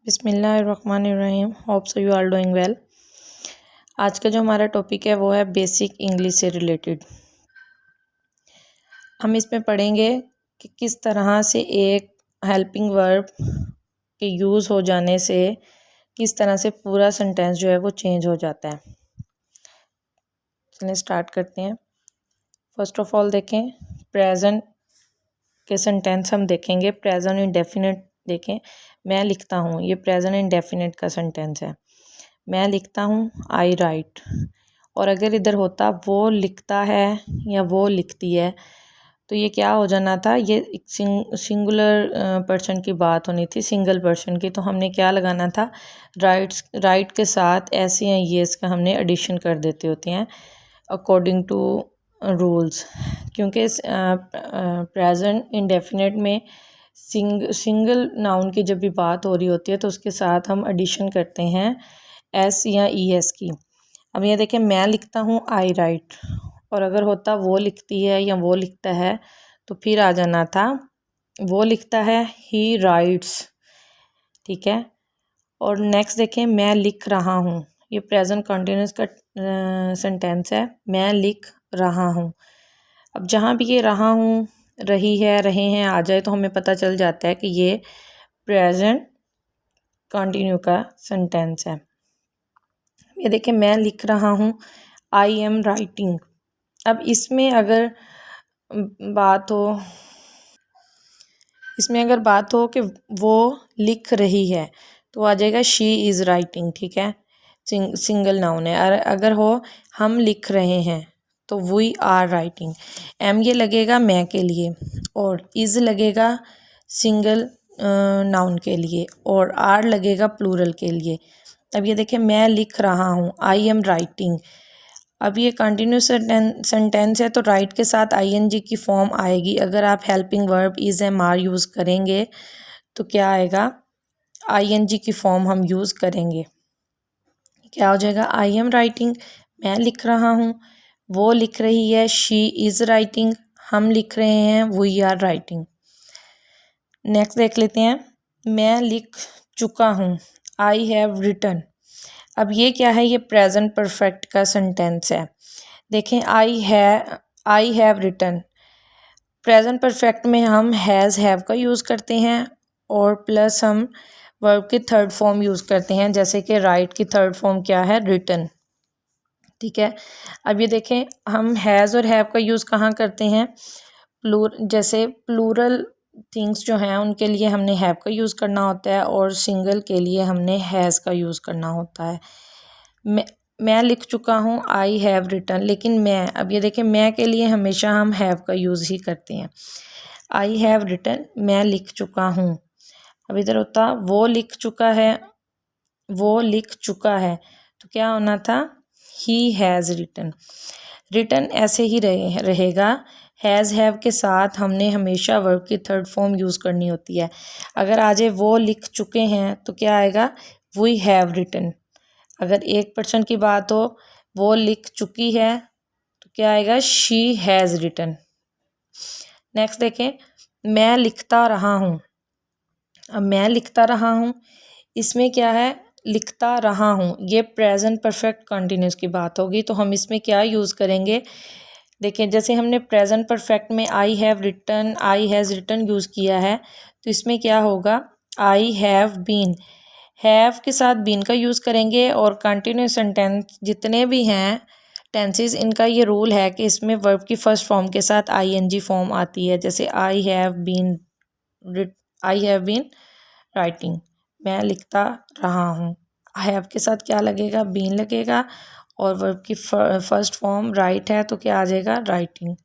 बिस्मिल्लाहिर्रहमानिर्रहीम। Hope so you are doing well. आज का जो हमारा टॉपिक है वो है बेसिक इंग्लिश से रिलेटेड। हम इसमें पढ़ेंगे कि किस तरह से एक हेल्पिंग वर्ब के यूज़ हो जाने से किस तरह से पूरा सेंटेंस जो है वो चेंज हो जाता है। चलिए स्टार्ट करते हैं। फर्स्ट ऑफ ऑल देखें प्रेजेंट के सेंटेंस हम देखेंगे। प्रेजेंट इंडेफिनिट देखें, मैं लिखता हूँ, ये प्रेजेंट इंडेफिनिट का सेंटेंस है। मैं लिखता हूँ, आई राइट। और अगर इधर होता वो लिखता है या वो लिखती है तो ये क्या हो जाना था, ये सिंगुलर पर्सन की बात होनी थी, सिंगल पर्सन की। तो हमने क्या लगाना था, राइट के साथ ऐसे या येस का हमने एडिशन कर देते होते हैं अकॉर्डिंग टू रूल्स। क्योंकि प्रेजेंट इंडेफिनिट में सिंगल नाउन की जब भी बात हो रही होती है तो उसके साथ हम एडिशन करते हैं एस या ई एस की। अब ये देखें, मैं लिखता हूँ, आई राइट। और अगर होता वो लिखती है या वो लिखता है तो फिर आ जाना था वो लिखता है, ही राइट्स। ठीक है। और नेक्स्ट देखें, मैं लिख रहा हूँ, ये प्रेजेंट कंटिन्यूस का सेंटेंस है, मैं लिख रहा हूँ। अब जहाँ भी ये रहा हूँ, रही है, रहे हैं आ जाए तो हमें पता चल जाता है कि ये प्रेजेंट कंटिन्यू का सेंटेंस है। ये देखें, मैं लिख रहा हूँ, आई एम राइटिंग। अब इसमें अगर बात हो कि वो लिख रही है तो आ जाएगा शी इज़ राइटिंग। ठीक है, सिंगल नाउन है। और अगर हो हम लिख रहे हैं तो वी आर राइटिंग। एम ये लगेगा मैं के लिए और इज़ लगेगा सिंगल नाउन के लिए और आर लगेगा प्लूरल के लिए। अब ये देखिए, मैं लिख रहा हूँ, आई एम राइटिंग। अब ये कंटिन्यूस सेंटेंस है तो राइट के साथ आईएनजी की फॉर्म आएगी। अगर आप helping verb is am are use करेंगे तो क्या आएगा, आईएनजी की फॉर्म हम यूज़ करेंगे। क्या हो जाएगा, आई एम राइटिंग, मैं लिख रहा हूँ, वो लिख रही है, शी इज़ राइटिंग, हम लिख रहे हैं, वी आर राइटिंग। नेक्स्ट देख लेते हैं, मैं लिख चुका हूँ, आई हैव रिटन। अब ये क्या है, ये प्रेजेंट परफेक्ट का सेंटेंस है। देखें, I have written. Present perfect में हम हैज़ हैव का यूज़ करते हैं और प्लस हम वर्ब की थर्ड फॉर्म यूज़ करते हैं, जैसे कि राइट की थर्ड फॉर्म क्या है, रिटन। ठीक है। अब ये देखें, हम हैज़ और हैव का यूज़ कहाँ करते हैं, जैसे प्लूरल थिंग्स जो हैं उनके लिए हमने हैव का यूज़ करना होता है और सिंगल के लिए हमने हैज़ का यूज़ करना होता है। मैं लिख चुका हूँ, आई हैव रिटन। लेकिन मैं, अब ये देखें, मैं के लिए हमेशा हम हैव का यूज़ ही करते हैं। आई हैव रिटन, मैं लिख चुका हूँ। अब इधर होता वो लिख चुका है, वो लिख चुका है तो क्या होना था, ही हैज़ रिटन। रिटन ऐसे ही रहेगा, हैज़ हैव के साथ हमने हमेशा वर्ब की थर्ड फॉर्म यूज़ करनी होती है। अगर आ जाए वो लिख चुके हैं तो क्या आएगा, वी हैव रिटन। अगर एक पर्सन की बात हो, वो लिख चुकी है तो क्या आएगा, शी हैज़ रिटन। नेक्स्ट देखें, मैं लिखता रहा हूँ। अब मैं लिखता रहा हूँ, इसमें क्या है, लिखता रहा हूँ, ये प्रेजेंट परफेक्ट कंटिन्यूस की बात होगी तो हम इसमें क्या यूज़ करेंगे। देखें, जैसे हमने प्रेजेंट परफेक्ट में I have written, I has written use किया है तो इसमें क्या होगा, आई हैव बीन। हैव के साथ बीन का यूज़ करेंगे और कंटिन्यूस सेंटेंस जितने भी हैं टेंसेस, इनका ये रूल है कि इसमें वर्ब की फर्स्ट फॉर्म के साथ आईएनजी फॉर्म आती है। जैसे आई हैव बीन राइटिंग, मैं लिखता रहा हूँ। हैव के साथ क्या लगेगा, बीन लगेगा और वर्ब की फर्स्ट फॉर्म राइट है तो क्या आ जाएगा, राइटिंग।